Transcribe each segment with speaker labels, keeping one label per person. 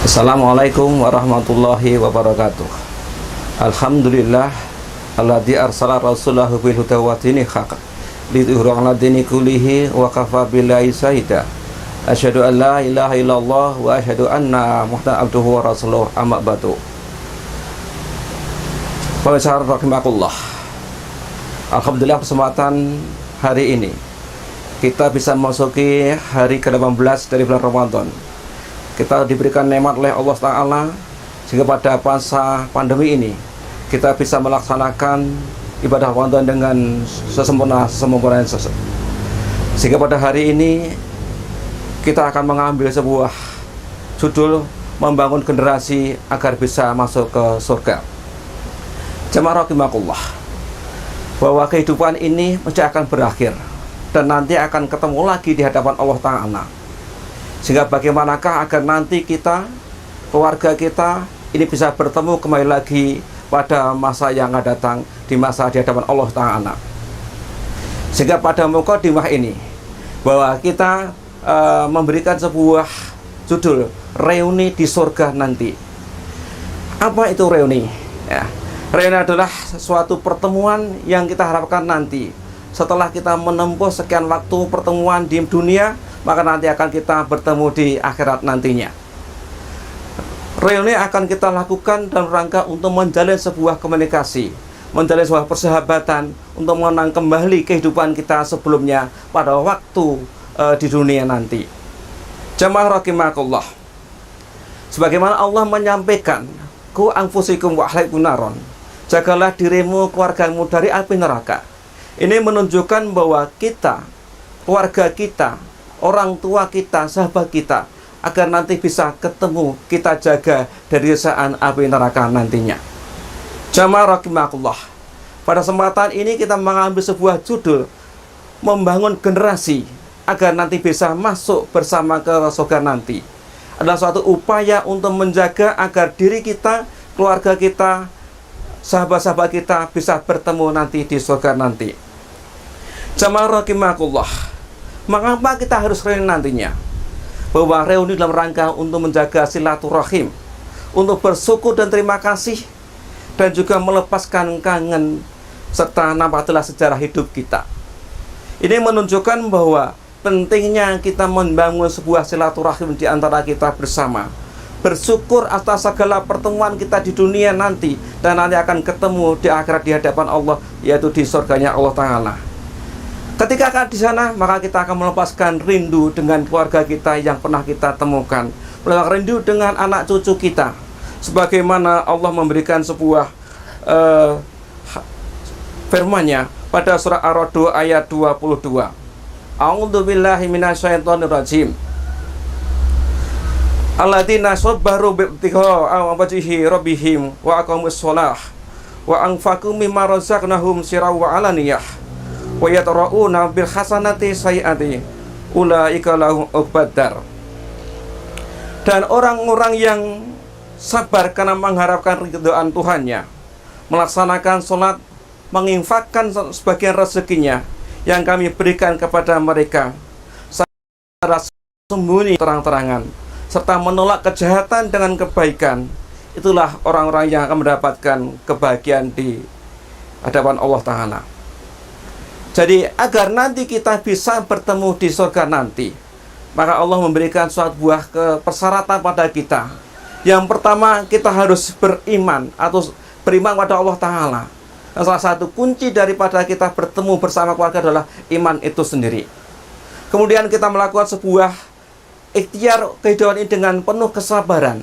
Speaker 1: Assalamualaikum warahmatullahi wabarakatuh. Alhamdulillah alladzi arsala rasulahu bil huda wa dinil haq lidhirahu 'ala dini kullihi wa kafa billahi shahida. Asyhadu an la ilaha illallah wa asyhadu anna Muhammadan abduhu wa rasuluh, amma ba'du. Pemirsa rahimakumullah. Alhamdulillah, kesempatan hari ini kita bisa memasuki hari ke-18 dari bulan Ramadan. Kita diberikan nikmat oleh Allah Ta'ala sehingga pada masa pandemi ini kita bisa melaksanakan ibadah Ramadan dengan sesempurna-sempurnanya. Sehingga pada hari ini kita akan mengambil sebuah judul membangun generasi agar bisa masuk ke surga. Jemaah rahimakumullah, bahwa kehidupan ini mesti akan berakhir dan nanti akan ketemu lagi di hadapan Allah Ta'ala. Sehingga bagaimanakah agar nanti kita, keluarga kita ini bisa bertemu kembali lagi pada masa yang akan datang, di masa di hadapan Allah Ta'ala. Sehingga pada mukadimah ini bahwa kita memberikan sebuah judul reuni di surga nanti. Apa itu reuni? Ya, reuni adalah suatu pertemuan yang kita harapkan nanti setelah kita menempuh sekian waktu pertemuan di dunia, maka nanti akan kita bertemu di akhirat nantinya. Reuni akan kita lakukan dalam rangka untuk menjalin sebuah komunikasi, menjalin sebuah persahabatan, untuk mengenang kembali kehidupan kita sebelumnya pada waktu di dunia nanti. Jamaah rahimakumullah, sebagaimana Allah menyampaikan, ku anfusikum wa ahlikum naron, jagalah dirimu, keluargamu dari api neraka. Ini menunjukkan bahwa kita, keluarga kita, orang tua kita, sahabat kita, agar nanti bisa ketemu, kita jaga dari siksa api neraka nantinya. Jamaah rahimakumullah, pada kesempatan ini kita mengambil sebuah judul membangun generasi agar nanti bisa masuk bersama ke surga nanti. Adalah suatu upaya untuk menjaga agar diri kita, keluarga kita, sahabat-sahabat kita bisa bertemu nanti di surga nanti. Jamaah rahimakumullah, mengapa kita harus reuni nantinya? Bahwa reuni dalam rangka untuk menjaga silaturahim, untuk bersyukur dan terima kasih, dan juga melepaskan kangen serta nampaklah sejarah hidup kita. Ini menunjukkan bahwa pentingnya kita membangun sebuah silaturahim di antara kita bersama, bersyukur atas segala pertemuan kita di dunia nanti, dan nanti akan ketemu di akhirat di hadapan Allah, yaitu di surganya Allah Ta'ala. Ketika akan di sana, maka kita akan melepaskan rindu dengan keluarga kita yang pernah kita temukan, melepaskan rindu dengan anak cucu kita, sebagaimana Allah memberikan sebuah firman-Nya pada surah Ar-Ra'd ayat 22. A'udzu billahi minasyaitonir rajim. Alladzina sabaru bi'tiqa'a wajhi rabbihim wa aqamus shalah wa anfaqu mimma razaqnahum sirran wa alaniyah wa yatra'una bil hasanati sayyi'ati ulaika lahum uqbadar. Dan orang-orang yang sabar karena mengharapkan ridhaan Tuhannya, melaksanakan sholat, menginfakkan sebagian rezekinya yang kami berikan kepada mereka secara sembunyi terang-terangan, serta menolak kejahatan dengan kebaikan, itulah orang-orang yang akan mendapatkan kebahagiaan di hadapan Allah Ta'ala. Jadi agar nanti kita bisa bertemu di surga nanti, maka Allah memberikan suatu buah persyaratan pada kita. Yang pertama, kita harus beriman atau beriman pada Allah Ta'ala. Dan salah satu kunci daripada kita bertemu bersama keluarga adalah iman itu sendiri. Kemudian kita melakukan sebuah ikhtiar kehidupan ini dengan penuh kesabaran,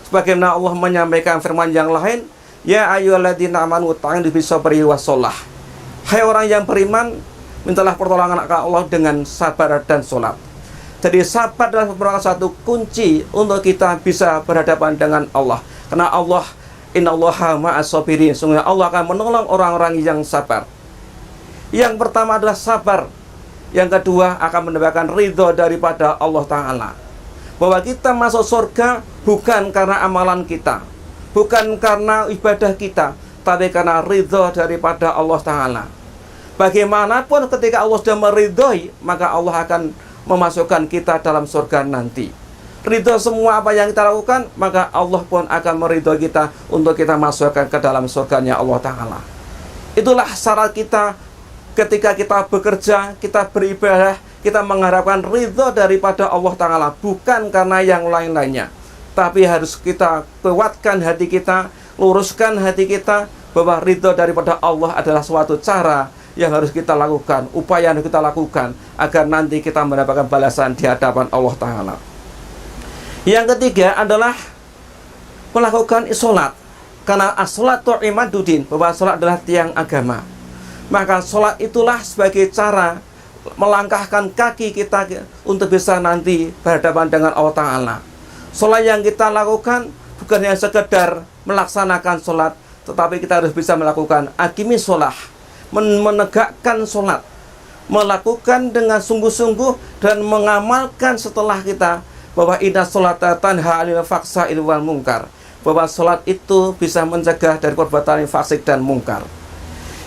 Speaker 1: sebagaimana Allah menyampaikan firman yang lain, ya ayyuhalladzina amanu ta'inu bisabri wassalah. Hai orang yang beriman, mintalah pertolongan Allah dengan sabar dan sholat. Jadi sabar adalah merupakan satu kunci untuk kita bisa berhadapan dengan Allah. Karena Allah, innallaha ma'as sabirin, sungguh Allah akan menolong orang-orang yang sabar. Yang pertama adalah sabar. Yang kedua akan mendapatkan ridho daripada Allah Ta'ala. Bahwa kita masuk surga bukan karena amalan kita, bukan karena ibadah kita, tapi karena ridho daripada Allah Ta'ala. Bagaimanapun ketika Allah sudah meridhoi, maka Allah akan memasukkan kita dalam surga nanti. ridho semua apa yang kita lakukan, maka Allah pun akan meridhoi kita untuk kita masukkan ke dalam surganya Allah Ta'ala. Itulah syarat kita ketika kita bekerja, kita beribadah, kita mengharapkan ridho daripada Allah Ta'ala, bukan karena yang lain-lainnya. Tapi harus kita kuatkan hati kita, luruskan hati kita, bahwa ridho daripada Allah adalah suatu cara yang harus kita lakukan, upaya yang kita lakukan, agar nanti kita mendapatkan balasan di hadapan Allah Ta'ala. Yang ketiga adalah melakukan sholat. Karena as-sholatu imaduddin, bahwa sholat adalah tiang agama. Maka sholat itulah sebagai cara melangkahkan kaki kita untuk bisa nanti berhadapan dengan Allah Ta'ala. Sholat yang kita lakukan bukan hanya sekedar melaksanakan sholat, tetapi kita harus bisa melakukan aqimi sholah, menegakkan sholat, melakukan dengan sungguh-sungguh dan mengamalkan setelah kita bahwa inna sholata tanha 'anil fahsya'i wal munkar, bahwa sholat itu bisa mencegah dari perbuatan yang fasik dan mungkar.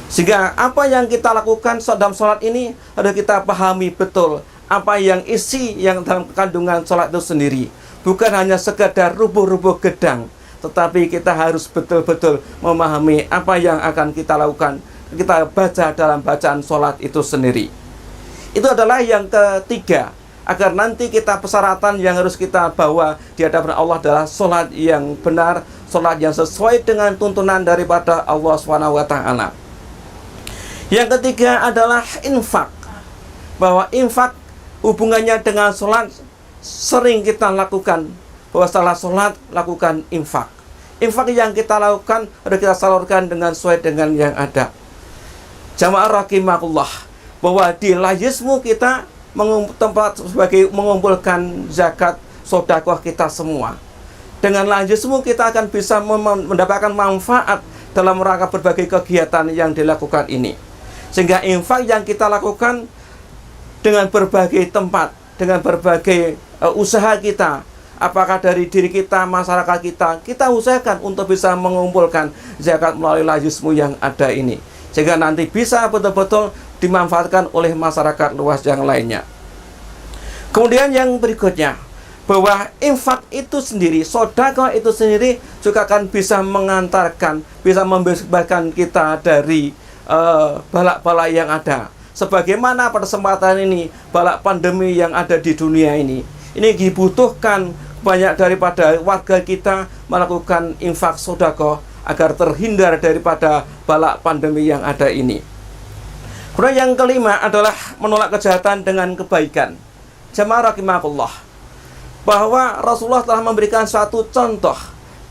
Speaker 1: Sehingga apa yang kita lakukan dalam sholat ini harus kita pahami betul apa yang isi yang dalam kandungan sholat itu sendiri. Bukan hanya sekadar rubuh-rubuh gedang, tetapi kita harus betul-betul memahami apa yang akan kita lakukan, kita baca dalam bacaan sholat itu sendiri. Itu adalah yang ketiga, agar nanti kita persyaratan yang harus kita bawa di hadapan Allah adalah sholat yang benar, sholat yang sesuai dengan tuntunan daripada Allah SWT. Yang ketiga adalah infak, bahwa infak hubungannya dengan sholat sering kita lakukan, bahwa setelah sholat lakukan infak. Infak yang kita lakukan harus kita salurkan dengan sesuai dengan yang ada. Jamaah rahimakumullah, bahwa di lajismu kita tempat sebagai mengumpulkan zakat sedekah kita semua. Dengan lajismu kita akan bisa mendapatkan manfaat dalam rangka berbagai kegiatan yang dilakukan ini. Sehingga infak yang kita lakukan dengan berbagai tempat, dengan berbagai usaha kita, apakah dari diri kita, masyarakat kita usahakan untuk bisa mengumpulkan zakat melalui lajismu yang ada ini, sehingga nanti bisa betul-betul dimanfaatkan oleh masyarakat luas yang lainnya. Kemudian yang berikutnya, bahwa infak itu sendiri, sedekah itu sendiri juga akan bisa mengantarkan, bisa membebaskan kita dari balak-balak yang ada. Sebagaimana pada kesempatan ini, balak pandemi yang ada di dunia ini dibutuhkan banyak daripada warga kita melakukan infak sedekah agar terhindar daripada balak pandemi yang ada ini. Kemudian yang kelima adalah menolak kejahatan dengan kebaikan. Jamaah rahimakumullah, bahwa Rasulullah telah memberikan suatu contoh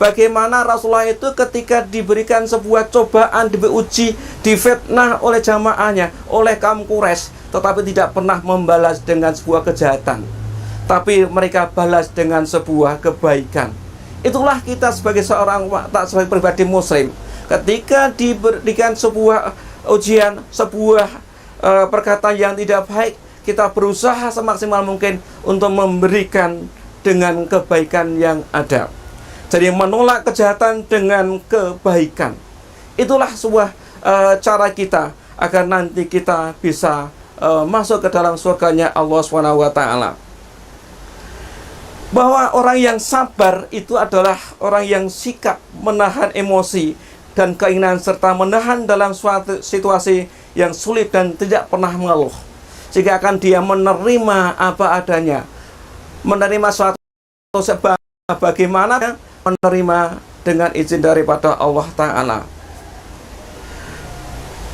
Speaker 1: bagaimana Rasulullah itu ketika diberikan sebuah cobaan, diuji, difitnah oleh jamaahnya, oleh kaum Quraisy, tetapi tidak pernah membalas dengan sebuah kejahatan, tapi mereka balas dengan sebuah kebaikan. Itulah kita sebagai seorang sebagai pribadi muslim, ketika diberikan sebuah ujian, sebuah perkataan yang tidak baik, kita berusaha semaksimal mungkin untuk memberikan dengan kebaikan yang ada. Jadi menolak kejahatan dengan kebaikan, itulah sebuah cara kita agar nanti kita bisa masuk ke dalam surganya Allah SWT. Bahwa orang yang sabar itu adalah orang yang sikap menahan emosi dan keinginan, serta menahan dalam suatu situasi yang sulit dan tidak pernah mengeluh, sehingga akan dia menerima apa adanya, menerima suatu sebab bagaimana menerima dengan izin daripada Allah Ta'ala.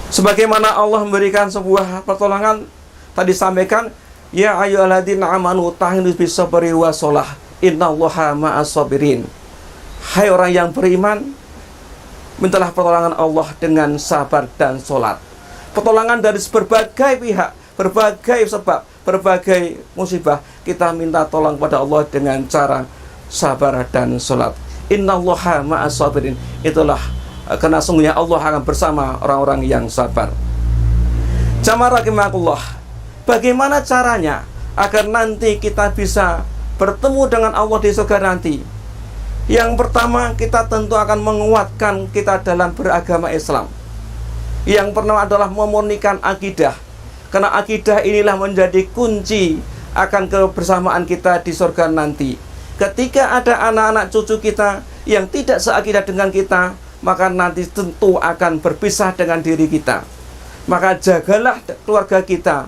Speaker 1: Sebagaimana Allah memberikan sebuah pertolongan, tadi sampaikan, ya ayyuhalladzina amanu ta'inu bis-sabri was-shalah, innallaha ma'as-sabirin. Hai orang yang beriman, mintalah pertolongan Allah dengan sabar dan sholat. Pertolongan dari berbagai pihak, berbagai sebab, berbagai musibah, kita minta tolong pada Allah dengan cara sabar dan sholat. Innallaha ma'as-sabirin. Itulah karena sungguhnya Allah akan bersama orang-orang yang sabar. Jamaah rahimakumullah, bagaimana caranya agar nanti kita bisa bertemu dengan Allah di surga nanti? Yang pertama, kita tentu akan menguatkan kita dalam beragama Islam. Yang pertama adalah memurnikan akidah, karena akidah inilah menjadi kunci akan kebersamaan kita di surga nanti. ketika ada anak-anak cucu kita yang tidak seakidah dengan kita, maka nanti tentu akan berpisah dengan diri kita. Maka jagalah keluarga kita,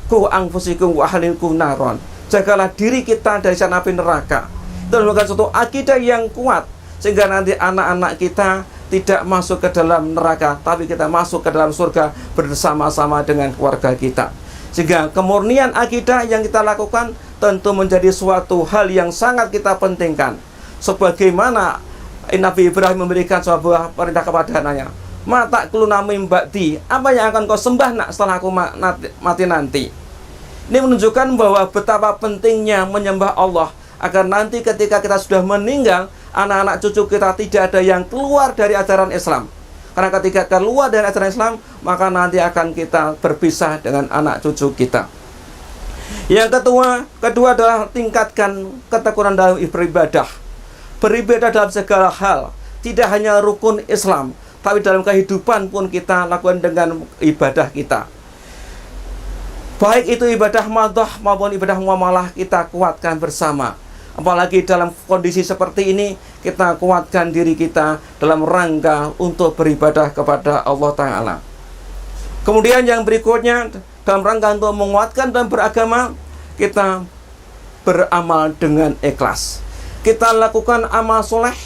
Speaker 1: ku anfusikum wa ahlikum naron. Jagalah diri kita dari siksa api neraka. Itu merupakan suatu akidah yang kuat, sehingga nanti anak-anak kita tidak masuk ke dalam neraka, tapi kita masuk ke dalam surga bersama-sama dengan keluarga kita. Sehingga kemurnian akidah yang kita lakukan tentu menjadi suatu hal yang sangat kita pentingkan. Sebagaimana Nabi Ibrahim memberikan sebuah perintah kepada anaknya, mata kelunami mbakti, apa yang akan kau sembah nak setelah aku mati nanti. Ini menunjukkan bahwa betapa pentingnya menyembah Allah, agar nanti ketika kita sudah meninggal, anak-anak cucu kita tidak ada yang keluar dari ajaran Islam. Karena ketika keluar dari ajaran Islam, maka nanti akan kita berpisah dengan anak cucu kita. Yang kedua adalah tingkatkan ketekunan dalam beribadah. Beribadah dalam segala hal, tidak hanya rukun Islam, tapi dalam kehidupan pun kita lakukan dengan ibadah kita. Baik itu ibadah madhah maupun ibadah muamalah, kita kuatkan bersama. Apalagi dalam kondisi seperti ini, kita kuatkan diri kita dalam rangka untuk beribadah kepada Allah Ta'ala. Kemudian yang berikutnya, dalam rangka untuk menguatkan dan beragama, kita beramal dengan ikhlas. Kita lakukan amal soleh,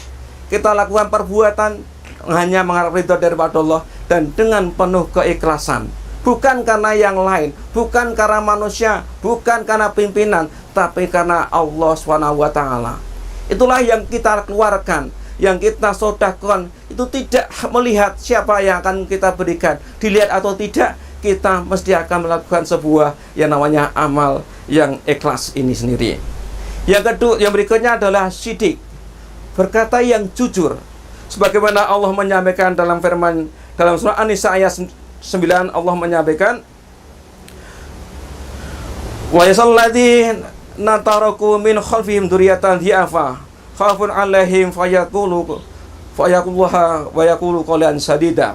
Speaker 1: kita lakukan perbuatan hanya mengharap ridha daripada Allah dan dengan penuh keikhlasan. Bukan karena yang lain, bukan karena manusia, bukan karena pimpinan, tapi karena Allah SWT. Itulah yang kita keluarkan, yang kita sedekahkan. Itu tidak melihat siapa yang akan kita berikan, dilihat atau tidak, kita mesti akan melakukan sebuah yang namanya amal yang ikhlas ini sendiri. Yang berikutnya adalah sidik, berkata yang jujur. Sebagaimana Allah menyampaikan dalam firman dalam surah An-Nisa ayat 9, Allah menyampaikan, wa yasalladzina nataraku min khalfihim dzurriyyatan dhi'afa khafun 'alaihim fayaqulu wa yaqulu qawlan sadida.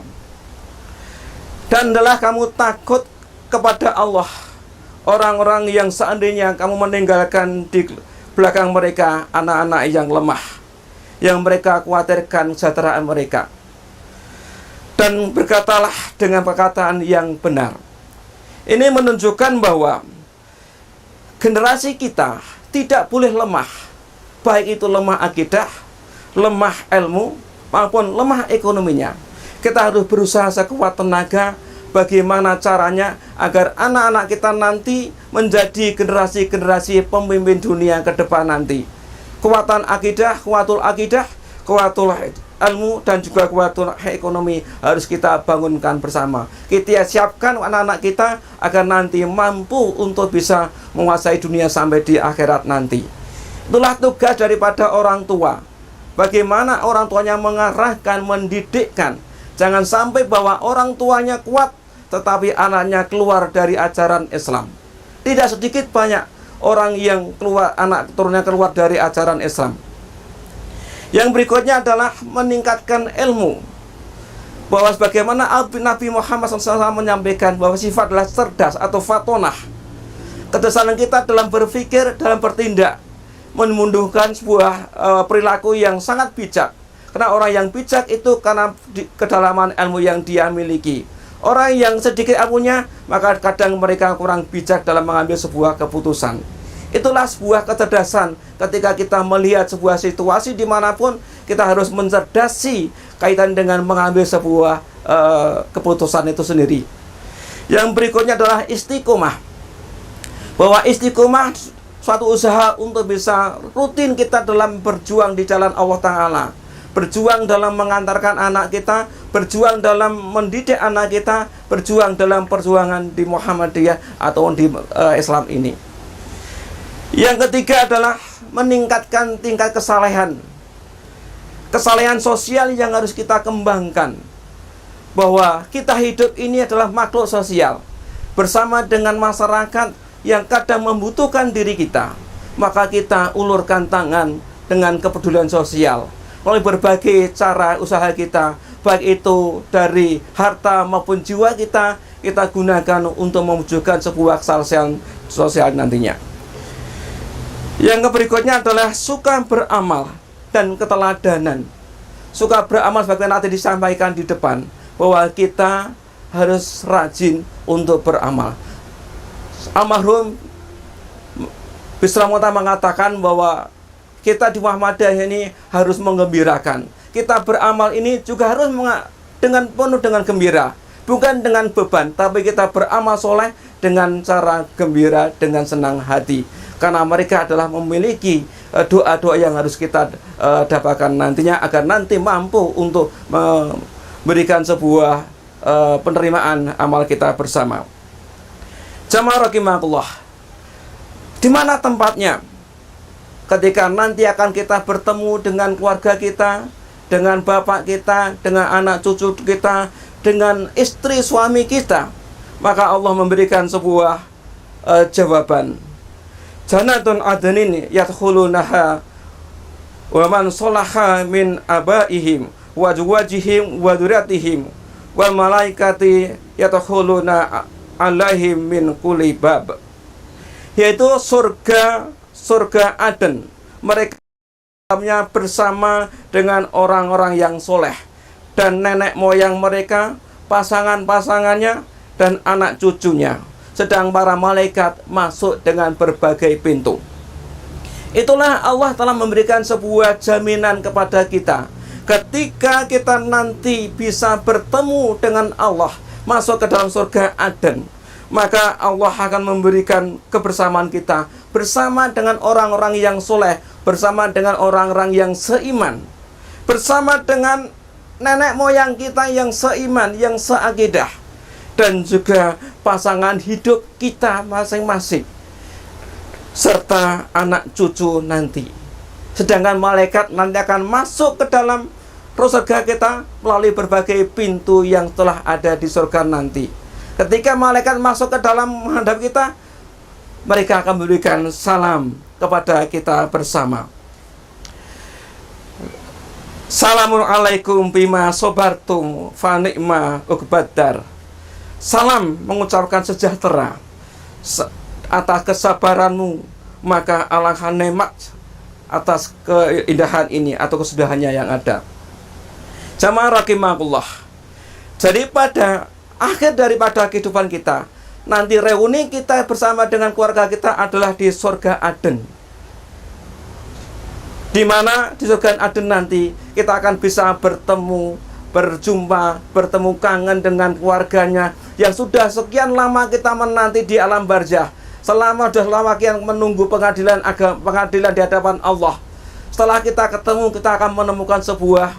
Speaker 1: Dan adalah kamu takut kepada Allah, orang-orang yang seandainya kamu meninggalkan di belakang mereka anak-anak yang lemah, yang mereka khawatirkan kesejahteraan mereka. Dan berkatalah dengan perkataan yang benar. Ini menunjukkan bahwa generasi kita tidak boleh lemah, baik itu lemah akidah, lemah ilmu, maupun lemah ekonominya. Kita harus berusaha sekuat tenaga bagaimana caranya agar anak-anak kita nanti menjadi generasi-generasi pemimpin dunia ke depan nanti. Kekuatan akidah, kuatul ilmu, dan juga kuatul ekonomi harus kita bangunkan bersama. Kita siapkan anak-anak kita agar nanti mampu untuk bisa menguasai dunia sampai di akhirat nanti. Itulah tugas daripada orang tua. Bagaimana orang tuanya mengarahkan, mendidikkan. Jangan sampai bahwa orang tuanya kuat tetapi anaknya keluar dari ajaran Islam. Tidak sedikit banyak orang yang keluar, anak turunnya keluar dari ajaran Islam. Yang berikutnya adalah meningkatkan ilmu. Bahwa sebagaimana Nabi Muhammad SAW menyampaikan bahwa sifat adalah cerdas atau fatonah. Kecerdasan kita dalam berpikir, dalam bertindak, menumbuhkan sebuah perilaku yang sangat bijak. Karena orang yang bijak itu karena kedalaman ilmu yang dia miliki. Orang yang sedikit ilmunya, maka kadang mereka kurang bijak dalam mengambil sebuah keputusan. Itulah sebuah kecerdasan ketika kita melihat sebuah situasi dimanapun, kita harus mencerdasi kaitan dengan mengambil sebuah keputusan itu sendiri. Yang berikutnya adalah istiqomah. Bahwa istiqomah suatu usaha untuk bisa rutin kita dalam berjuang di jalan Allah Ta'ala, berjuang dalam mengantarkan anak kita, berjuang dalam mendidik anak kita, berjuang dalam perjuangan di Muhammadiyah atau di Islam ini. Yang ketiga adalah meningkatkan tingkat kesalehan. Kesalehan sosial yang harus kita kembangkan. Bahwa kita hidup ini adalah makhluk sosial bersama dengan masyarakat yang kadang membutuhkan diri kita. Maka kita ulurkan tangan dengan kepedulian sosial melalui berbagai cara usaha kita, baik itu dari harta maupun jiwa kita gunakan untuk mewujudkan sebuah kesalehan sosial nantinya. Yang berikutnya adalah suka beramal dan keteladanan. Suka beramal sebagaimana tadi disampaikan di depan, bahwa kita harus rajin untuk beramal. Almarhum Bisra Mukhtar mengatakan bahwa kita di Muhammadiyah ini harus menggembirakan. Kita beramal ini juga harus dengan penuh dengan gembira, bukan dengan beban, tapi kita beramal soleh dengan cara gembira, dengan senang hati. Karena mereka adalah memiliki doa-doa yang harus kita dapatkan nantinya, agar nanti mampu untuk memberikan sebuah penerimaan amal kita bersama. Jamaah rahimakumullah, di mana tempatnya ketika nanti akan kita bertemu dengan keluarga kita, dengan bapak kita, dengan anak cucu kita, dengan istri suami kita? Maka Allah memberikan sebuah jawaban. Jannatun adnin yadkhulunaha wa man sholaha min abaihim wa azwajihim wa dzurriyyatihim wal malaikati yadkhuluna alaihim min kulli bab. Yaitu surga Aden. Mereka bersama dengan orang-orang yang soleh, dan nenek moyang mereka, pasangan-pasangannya, dan anak cucunya. Sedang para malaikat masuk dengan berbagai pintu. Itulah Allah telah memberikan sebuah jaminan kepada kita. Ketika kita nanti bisa bertemu dengan Allah, masuk ke dalam surga Aden, maka Allah akan memberikan kebersamaan kita bersama dengan orang-orang yang soleh, bersama dengan orang-orang yang seiman, bersama dengan nenek moyang kita yang seiman, yang seakidah, dan juga pasangan hidup kita masing-masing, serta anak cucu nanti. Sedangkan malaikat nanti akan masuk ke dalam surga kita melalui berbagai pintu yang telah ada di surga nanti. Ketika malaikat masuk ke dalam menghadap kita, mereka akan memberikan salam kepada kita bersama. Assalamualaikum bima sobartum fa ni'ma uqbadar. Salam mengucapkan sejahtera atas kesabaranmu, maka alangkah nikmat atas keindahan ini atau kesudahannya yang ada. Jamaah rahimakumullah. Jadi pada akhir daripada kehidupan kita, nanti reuni kita bersama dengan keluarga kita adalah di surga Aden. Di mana di surga Aden nanti kita akan bisa bertemu, berjumpa, bertemu kangen dengan keluarganya yang sudah sekian lama kita menanti di alam barzah. Selama sudah lama yang menunggu pengadilan di hadapan Allah. Setelah kita ketemu, kita akan menemukan sebuah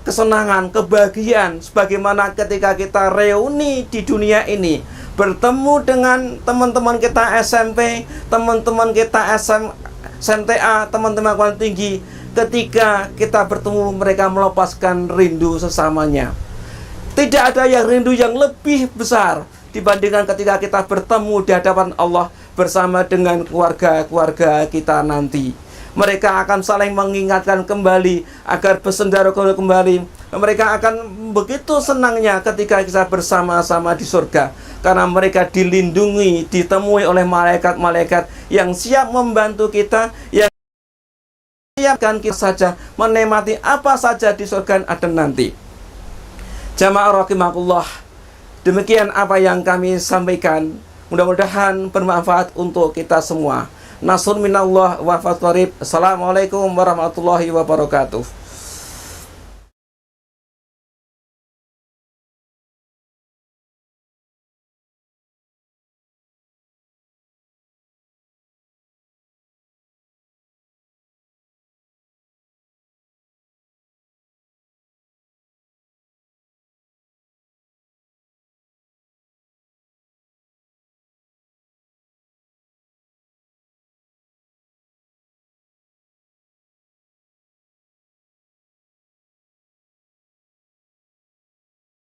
Speaker 1: kesenangan, kebahagiaan, sebagaimana ketika kita reuni di dunia ini, bertemu dengan teman-teman kita SMP, teman-teman kita SMTA, teman-teman sekolah tinggi. Ketika kita bertemu, mereka melepaskan rindu sesamanya. Tidak ada yang rindu yang lebih besar dibandingkan ketika kita bertemu di hadapan Allah bersama dengan keluarga-keluarga kita nanti. Mereka akan saling mengingatkan kembali agar bersendara kembali. Mereka akan begitu senangnya ketika kita bersama-sama di surga, karena mereka dilindungi, ditemui oleh malaikat-malaikat yang siap membantu kita, yang siapkan kita saja menikmati apa saja di surga Aden nanti. Jamaah rahimakumullah, demikian apa yang kami sampaikan. Mudah-mudahan bermanfaat untuk kita semua. Nasrun minallah wa fath qarib. Assalamualaikum warahmatullahi wabarakatuh.